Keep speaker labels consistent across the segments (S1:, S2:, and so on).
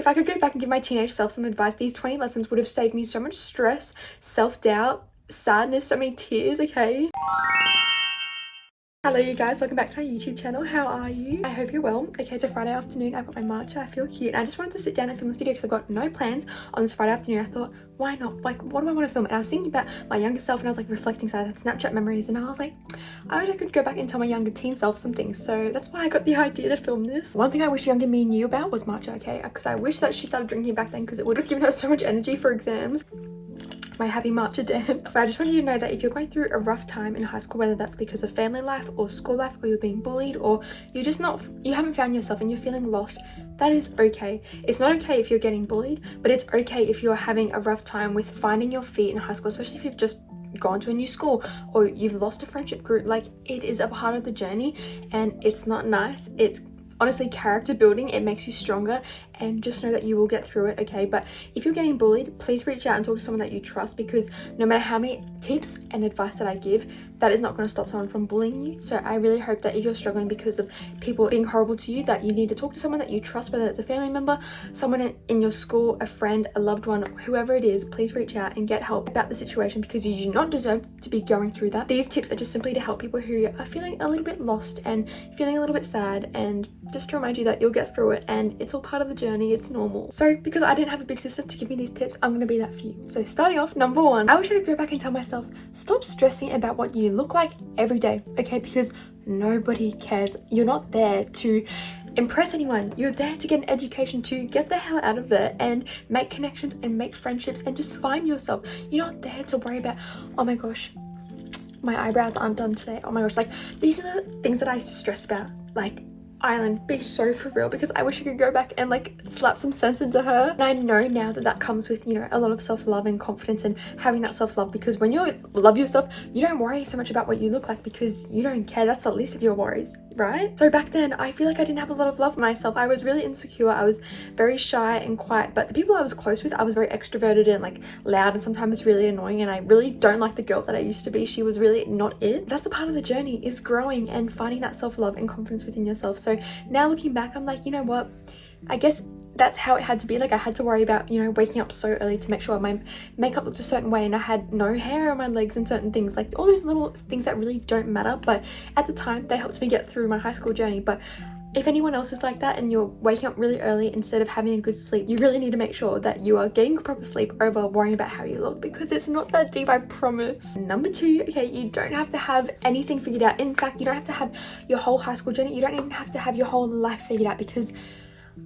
S1: If I could go back and give my teenage self some advice, these 20 lessons would have saved me so much stress, self-doubt, sadness, so many tears, okay? Hello you guys, welcome back to my YouTube channel. How are you? I hope you're well. Okay, it's a Friday afternoon. I've got my matcha. I feel cute. And I just wanted to sit down and film this video because I've got no plans on this Friday afternoon. I thought, why not? Like, what do I want to film? And I was thinking about my younger self and I was like reflecting, so I had Snapchat memories and I was like, I wish I could go back and tell my younger teen self some things. So that's why I got the idea to film this. One thing I wish younger me knew about was matcha, okay? Because I wish that she started drinking back then because it would have given her so much energy for exams. My happy matcha dance. But I just want you to know that if you're going through a rough time in high school, whether that's because of family life or school life, or you're being bullied, or you haven't found yourself and you're feeling lost, that is okay. It's not okay if you're getting bullied, but it's okay if you're having a rough time with finding your feet in high school, especially if you've just gone to a new school or you've lost a friendship group. Like, it is a part of the journey and it's not nice. It's honestly character building. It makes you stronger, and just know that you will get through it, okay? But if you're getting bullied, please reach out and talk to someone that you trust, because no matter how many tips and advice that I give, that is not going to stop someone from bullying you. So I really hope that if you're struggling because of people being horrible to you, that you need to talk to someone that you trust, whether it's a family member, someone in your school, a friend, a loved one, whoever it is. Please reach out and get help about the situation, because you do not deserve to be going through that. These tips are just simply to help people who are feeling a little bit lost and feeling a little bit sad, and just to remind you that you'll get through it and it's all part of the journey. It's normal. So because I didn't have a big sister to give me these tips, I'm going to be that for you. So starting off, number one, I wish I could go back and tell myself, stop stressing about what you look like every day, okay? Because nobody cares. You're not there to impress anyone. You're there to get an education, to get the hell out of there and make connections and make friendships and just find yourself. You're not there to worry about, oh my gosh, my eyebrows aren't done today. Oh my gosh, like, these are the things that I used to stress about. Like, Island, be so for real, because I wish I could go back and like slap some sense into her. And I know now that that comes with, you know, a lot of self-love and confidence and having that self-love, because when you love yourself, you don't worry so much about what you look like because you don't care. That's the least of your worries, right? So back then I feel like I didn't have a lot of love for myself. I was really insecure. I was very shy and quiet, but the people I was close with, I was very extroverted and like loud and sometimes really annoying, and I really don't like the girl that I used to be. She was really not it. That's a part of the journey, is growing and finding that self-love and confidence within yourself. So now looking back, I'm like, you know what, I guess that's how it had to be. Like, I had to worry about, you know, waking up so early to make sure my makeup looked a certain way, and I had no hair on my legs and certain things, like all those little things that really don't matter, but at the time they helped me get through my high school journey. But if anyone else is like that and you're waking up really early instead of having a good sleep, you really need to make sure that you are getting proper sleep over worrying about how you look, because it's not that deep, I promise. Number two, okay, you don't have to have anything figured out. In fact, you don't have to have your whole high school journey. You don't even have to have your whole life figured out, because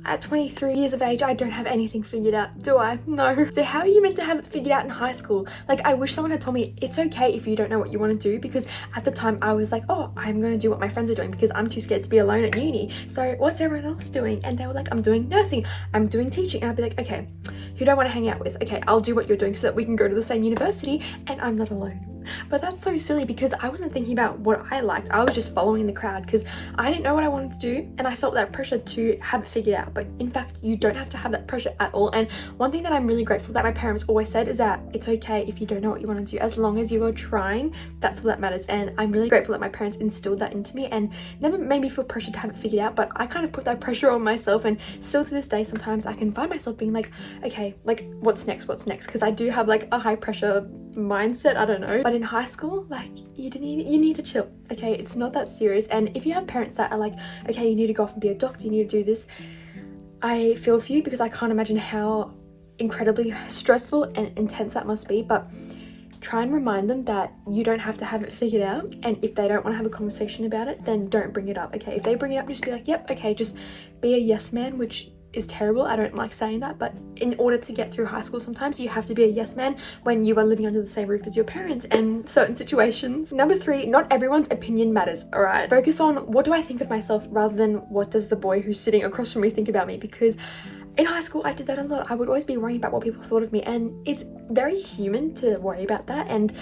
S1: at 23 years of age, I don't have anything figured out, do I? No. So how are you meant to have it figured out in high school? Like, I wish someone had told me it's okay if you don't know what you want to do, because at the time I was like, oh, I'm going to do what my friends are doing because I'm too scared to be alone at uni. So what's everyone else doing? And they were like, I'm doing nursing, I'm doing teaching. And I'd be like, okay, who do I want to hang out with? Okay, I'll do what you're doing so that we can go to the same university and I'm not alone. But that's so silly, because I wasn't thinking about what I liked. I was just following the crowd because I didn't know what I wanted to do, and I felt that pressure to have it figured out. But in fact, you don't have to have that pressure at all. And one thing that I'm really grateful that my parents always said is that it's okay if you don't know what you want to do, as long as you are trying. That's all that matters. And I'm really grateful that my parents instilled that into me and never made me feel pressured to have it figured out. But I kind of put that pressure on myself, and still to this day sometimes I can find myself being like, okay, like what's next, because I do have like a high pressure mindset, I don't know. But in high school, like, you need to chill, okay? It's not that serious. And if you have parents that are like, okay, you need to go off and be a doctor, you need to do this, I feel for you, because I can't imagine how incredibly stressful and intense that must be. But try and remind them that you don't have to have it figured out, and if they don't want to have a conversation about it, then don't bring it up, okay? If they bring it up, just be like, yep, okay, just be a yes man, which is terrible. I don't like saying that, but in order to get through high school, sometimes you have to be a yes man when you are living under the same roof as your parents in certain situations. Number three, not everyone's opinion matters, all right? Focus on what do I think of myself rather than what does the boy who's sitting across from me think about me, because in high school I did that a lot. I would always be worrying about what people thought of me, and it's very human to worry about that. And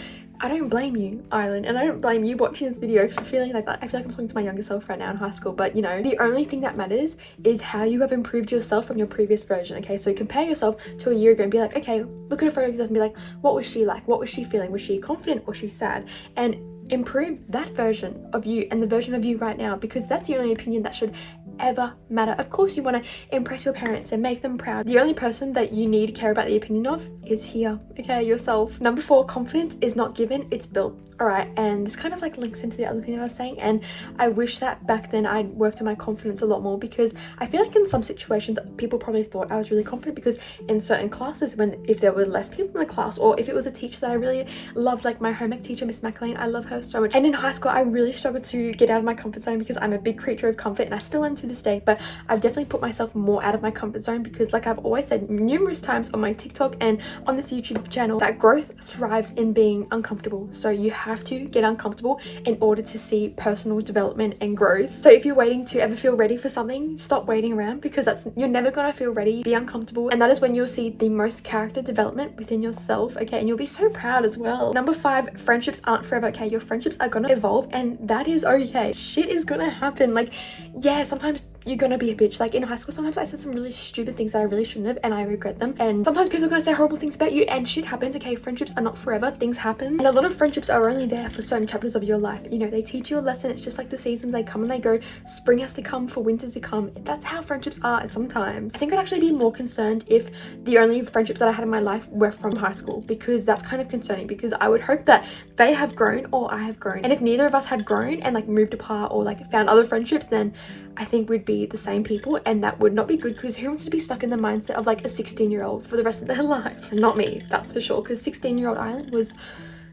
S1: I don't blame you, Island, and I don't blame you watching this video for feeling like that. I feel like I'm talking to my younger self right now in high school, but you know, the only thing that matters is how you have improved yourself from your previous version, okay? So compare yourself to a year ago and be like, okay, look at a photo of yourself and be like, what was she like? What was she feeling? Was she confident? Was she sad? And improve that version of you and the version of you right now, because that's the only opinion that should ever matter. Of course you want to impress your parents and make them proud. The only person that you need to care about the opinion of is here, okay, yourself. Number 4, confidence is not given, it's built. All right, and this kind of like links into the other thing that I was saying, and I wish that back then I'd worked on my confidence a lot more, because I feel like in some situations people probably thought I was really confident, because in certain classes, when if there were less people in the class, or if it was a teacher that I really loved, like my home ec teacher, Miss McLean, I love her so much. And in high school I really struggled to get out of my comfort zone, because I'm a big creature of comfort, and I still am to this day, but I've definitely put myself more out of my comfort zone, because like I've always said numerous times on my TikTok and on this YouTube channel, that growth thrives in being uncomfortable. So you have to get uncomfortable in order to see personal development and growth. So if you're waiting to ever feel ready for something, stop waiting around, because you're never gonna feel ready. Be uncomfortable, and that is when you'll see the most character development within yourself, okay, and you'll be so proud as well. Number 5, friendships aren't forever, okay? Your friendships are gonna evolve, and that is okay. Shit is gonna happen. Like, yeah, sometimes you're gonna be a bitch. Like in high school, sometimes I said some really stupid things that I really shouldn't have, and I regret them. And sometimes people are gonna say horrible things about you, and shit happens, okay? Friendships are not forever, things happen, and a lot of friendships are only there for certain chapters of your life. You know, they teach you a lesson. It's just like the seasons, they come and they go. Spring has to come for winter to come. That's how friendships are. And sometimes I think I'd actually be more concerned if the only friendships that I had in my life were from high school, because that's kind of concerning, because I would hope that they have grown or I have grown, and if neither of us had grown and like moved apart or like found other friendships, then I think we'd be the same people, and that would not be good, because who wants to be stuck in the mindset of like a 16-year-old for the rest of their life? Not me, that's for sure, because 16-year-old Island was,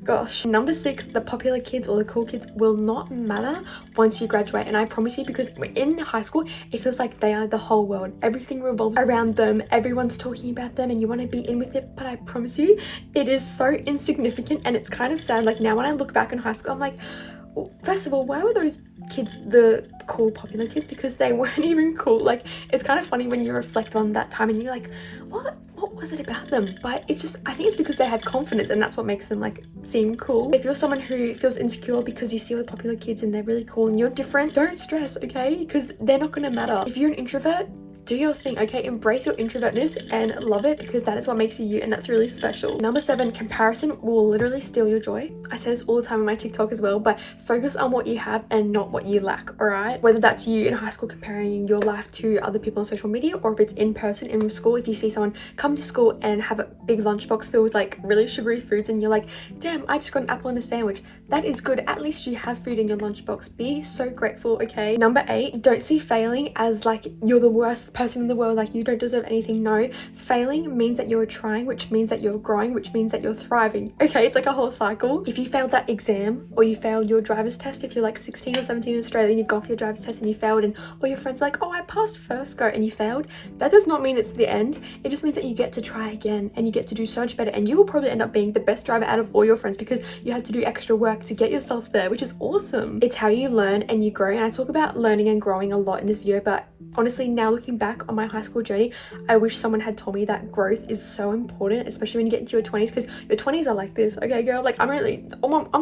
S1: gosh. Number 6, the popular kids or the cool kids will not matter once you graduate, and I promise you, because in high school it feels like they are the whole world. Everything revolves around them, everyone's talking about them, and you want to be in with it, but I promise you it is so insignificant, and it's kind of sad. Like now when I look back in high school, I'm like, well, first of all, why were those kids the cool popular kids? Because they weren't even cool. Like it's kind of funny when you reflect on that time and you're like, what was it about them? But it's just, I think it's because they had confidence, and that's what makes them like seem cool. If you're someone who feels insecure because you see all the popular kids and they're really cool and you're different, don't stress, okay? Because they're not gonna matter. If you're an introvert, do your thing, okay? Embrace your introvertness and love it, because that is what makes you you, and that's really special. Number 7, comparison will literally steal your joy. I say this all the time on my TikTok as well, but focus on what you have and not what you lack, all right? Whether that's you in high school comparing your life to other people on social media, or if it's in person in school, if you see someone come to school and have a big lunchbox filled with like really sugary foods and you're like, damn, I just got an apple and a sandwich. That is good. At least you have food in your lunchbox. Be so grateful, okay? Number 8, don't see failing as like you're the worst person in the world, like you don't deserve anything. No, failing means that you're trying, which means that you're growing, which means that you're thriving, okay? It's like a whole cycle. If you failed that exam, or you failed your driver's test, if you're like 16 or 17 in Australia and you've gone for your driver's test and you failed, and all your friends are like, oh, I passed first go, and you failed, that does not mean it's the end. It just means that you get to try again, and you get to do so much better, and you will probably end up being the best driver out of all your friends, because you had to do extra work to get yourself there, which is awesome. It's how you learn and you grow, and I talk about learning and growing a lot in this video, but honestly, now looking back on my high school journey, I wish someone had told me that growth is so important, especially when you get into your 20s, because your 20s are like this, okay girl? Like I'm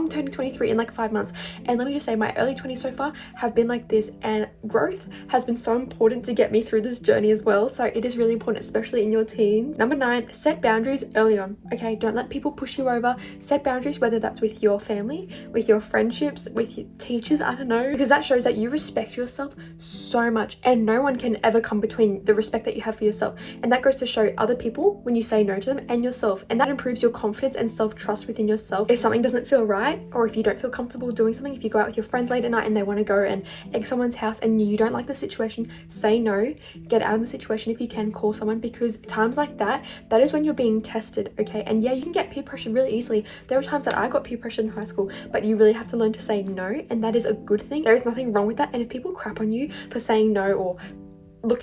S1: turning 23 in like 5 months, and let me just say my early 20s so far have been like this, and growth has been so important to get me through this journey as well. So it is really important, especially in your teens. Number 9, set boundaries early on, okay? Don't let people push you over. Set boundaries, whether that's with your family, with your friendships, with your teachers, I don't know, because that shows that you respect yourself so much, and no one can ever come between the respect that you have for yourself. And that goes to show other people when you say no to them, and yourself, and that improves your confidence and self-trust within yourself. If something doesn't feel right, or if you don't feel comfortable doing something, if you go out with your friends late at night and they want to go and egg someone's house and you don't like the situation, say no. Get out of the situation if you can. Call someone, because times like that is when you're being tested, okay? And yeah, you can get peer pressured really easily. There were times that I got peer pressured in high school, but you really have to learn to say no, and that is a good thing. There is nothing wrong with that. And if people crap on you for saying no, or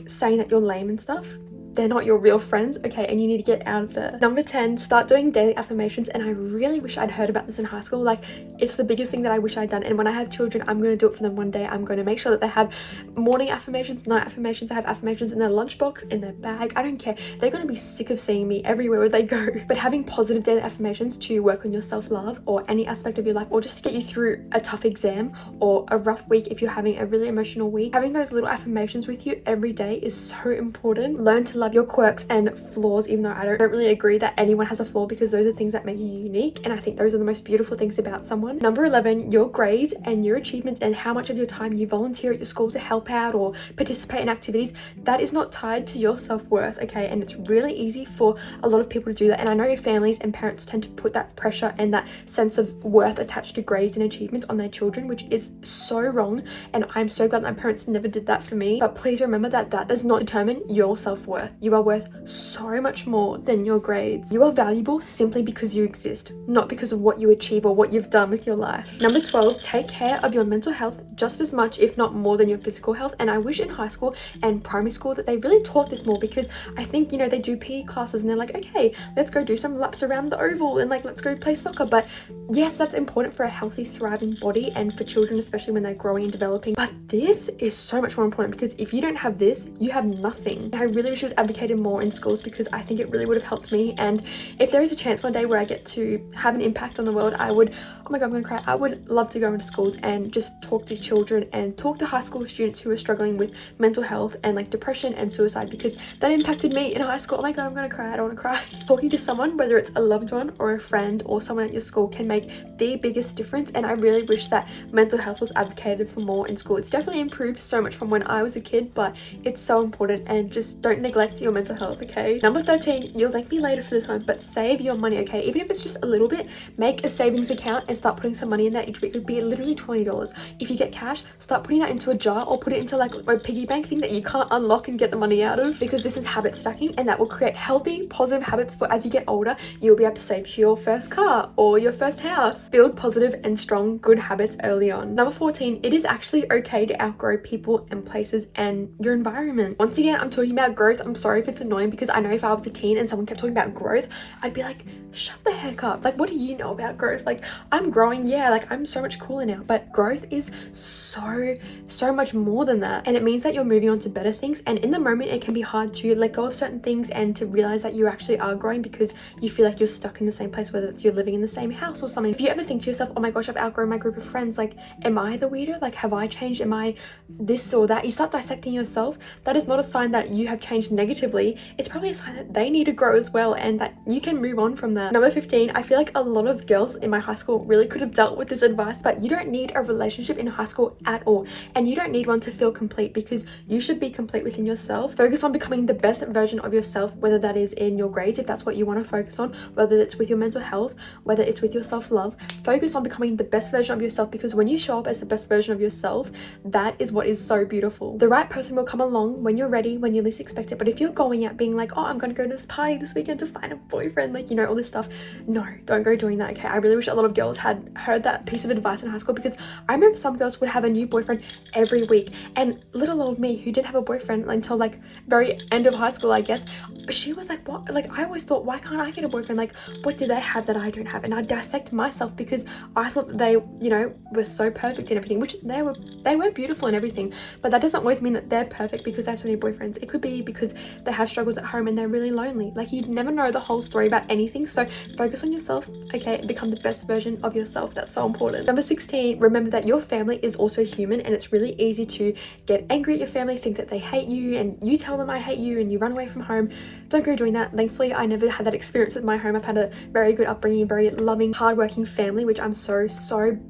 S1: saying that you're lame and stuff, they're not your real friends, okay? And you need to get out of there. Number 10, start doing daily affirmations. And I really wish I'd heard about this in high school. Like, it's the biggest thing that I wish I'd done. And when I have children, I'm going to do it for them one day. I'm going to make sure that they have morning affirmations, night affirmations. I have affirmations in their lunchbox, in their bag. I don't care. They're going to be sick of seeing me everywhere where they go. But having positive daily affirmations to work on your self-love, or any aspect of your life, or just to get you through a tough exam or a rough week if you're having a really emotional week, having those little affirmations with you every day is so important. Learn to love your quirks and flaws, even though I don't really agree that anyone has a flaw, because those are things that make you unique, and I think those are the most beautiful things about someone. Number 11, your grades and your achievements and how much of your time you volunteer at your school to help out or participate in activities, that is not tied to your self-worth, okay? And it's really easy for a lot of people to do that, and I know families and parents tend to put that pressure and that sense of worth attached to grades and achievements on their children, which is so wrong, and I'm so glad my parents never did that for me. But please remember that that does not determine your self-worth. You are worth so much more than your grades. You are valuable simply because you exist, not because of what you achieve or what you've done with your life. Number 12, take care of your mental health just as much, if not more, than your physical health. And I wish in high school and primary school that they really taught this more, because I think, you know, they do PE classes and they're like, okay, let's go do some laps around the oval and like let's go play soccer. But yes, that's important for a healthy, thriving body and for children, especially when they're growing and developing. But this is so much more important, because if you don't have this, you have nothing. And I really wish it was advocated more in schools, because I think it really would have helped me. And if there is a chance one day where I get to have an impact on the world, I would, oh my god, I'm gonna cry, I would love to go into schools and just talk to children and talk to high school students who are struggling with mental health and like depression and suicide, because that impacted me in high school. Oh my god, I'm gonna cry, I don't want to cry. Talking to someone, whether it's a loved one or a friend or someone at your school, can make the biggest difference, and I really wish that mental health was advocated for more in school. It's definitely improved so much from when I was a kid, but it's so important, and just don't neglect your mental health, okay? Number 13, you'll thank me later for this one, but save your money, okay? Even if it's just a little bit, make a savings account and start putting some money in that each week. It would be literally $20. If you get cash, start putting that into a jar or put it into like a piggy bank thing that you can't unlock and get the money out of, because this is habit stacking, and that will create healthy, positive habits for as you get older, you'll be able to save for your first car or your first house. Build positive and strong good habits early on. Number 14, it is actually okay to outgrow people and places and your environment. Once again, I'm talking about growth. I'm sorry if it's annoying, because I know if I was a teen and someone kept talking about growth, I'd be like, shut the heck up. Like, what do you know about growth? Like, I'm growing, yeah, like I'm so much cooler now, but growth is so much more than that. And it means that you're moving on to better things, and in the moment it can be hard to let go of certain things and to realize that you actually are growing, because you feel like you're stuck in the same place, whether it's you're living in the same house or something. If you ever think to yourself, oh my gosh, I've outgrown my group of friends, like, am I the weirdo? Like, have I changed? Am I this or that? You start dissecting yourself. That is not a sign that you have changed negatively. It's probably a sign that they need to grow as well, and that you can move on from that. Number 15, I feel like a lot of girls in my high school really could have dealt with this advice, but you don't need a relationship in high school at all, and you don't need one to feel complete, because you should be complete within yourself. Focus on becoming the best version of yourself, whether that is in your grades, if that's what you want to focus on, whether it's with your mental health, whether it's with your self-love. Focus on becoming the best version of yourself, because when you show up as the best version of yourself, that is what is so beautiful. The right person will come along when you're ready, when you least expect it. But if you're going out being like, oh, I'm gonna go to this party this weekend to find a boyfriend, like, you know, all this stuff, no, don't go doing that, okay? I really wish a lot of girls had heard that piece of advice in high school, because I remember some girls would have a new boyfriend every week, and little old me, who didn't have a boyfriend until like very end of high school, I guess, she was like, what? Like, I always thought, why can't I get a boyfriend? Like, what do they have that I don't have? And I dissect myself, because I thought that they, you know, were so perfect in everything, which they were beautiful and everything, but that doesn't always mean that they're perfect because they have so many boyfriends. It could be because they have struggles at home and they're really lonely. Like, you'd never know the whole story about anything, so focus on yourself, okay? Become the best version of yourself. That's so important. Number 16, remember that your family is also human, and it's really easy to get angry at your family, think that they hate you, and you tell them I hate you and you run away from home. Don't go doing that. Thankfully, I never had that experience with my home. I've had a very good upbringing, very loving, hardworking family, which I'm so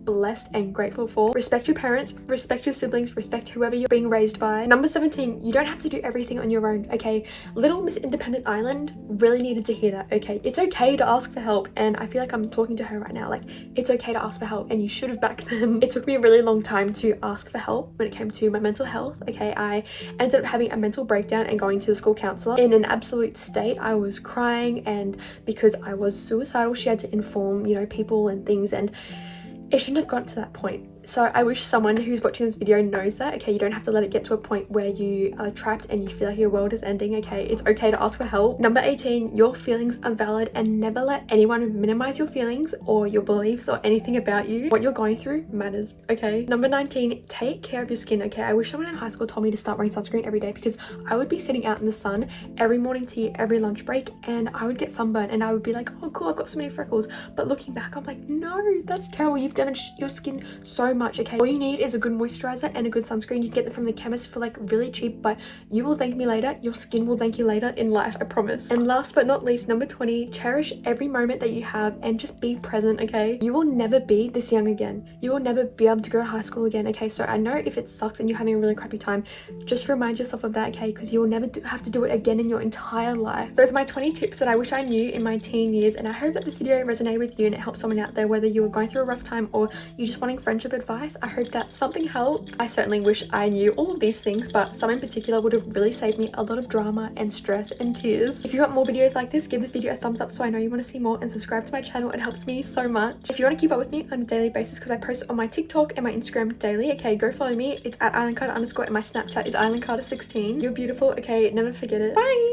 S1: blessed and grateful for. Respect your parents, respect your siblings, respect whoever you're being raised by. Number 17, you don't have to do everything on your own, okay? Little Miss Independent Island really needed to hear that, okay? It's okay to ask for help, and I feel like I'm talking to her right now. Like, it's okay to ask for help, and you should have back then. It took me a really long time to ask for help when it came to my mental health, okay? I ended up having a mental breakdown and going to the school counselor in an absolute state. I was crying, and because I was suicidal, she had to inform, you know, people and things, and it shouldn't have gotten to that point. So I wish someone who's watching this video knows that, okay? You don't have to let it get to a point where you are trapped and you feel like your world is ending, okay? It's okay to ask for help. Number 18, your feelings are valid, and never let anyone minimize your feelings or your beliefs or anything about you. What you're going through matters, okay? Number 19, take care of your skin, okay? I wish someone in high school told me to start wearing sunscreen every day, because I would be sitting out in the sun every morning tea, every lunch break, and I would get sunburn, and I would be like, oh cool, I've got so many freckles. But looking back, I'm like, no, that's terrible. You've damaged your skin so much, okay? All you need is a good moisturizer and a good sunscreen. You get them from the chemist for like really cheap, but you will thank me later. Your skin will thank you later in life, I promise. And last but not least, number 20, cherish every moment that you have and just be present, okay? You will never be this young again. You will never be able to go to high school again, okay? So I know if it sucks and you're having a really crappy time, just remind yourself of that, okay? Because you will never have to do it again in your entire life. Those are my 20 tips that I wish I knew in my teen years, and I hope that this video resonated with you and it helped someone out there, whether you were going through a rough time or you're just wanting friendship advice. I hope that something helped. I certainly wish I knew all of these things, but some in particular would have really saved me a lot of drama and stress and tears. If you want more videos like this, give this video a thumbs up so I know you want to see more, and subscribe to my channel. It helps me so much. If you want to keep up with me on a daily basis, because I post on my TikTok and my Instagram daily, okay, go follow me. It's at islandcarter_, and my Snapchat is islandcarter16. You're beautiful, okay? Never forget it. Bye!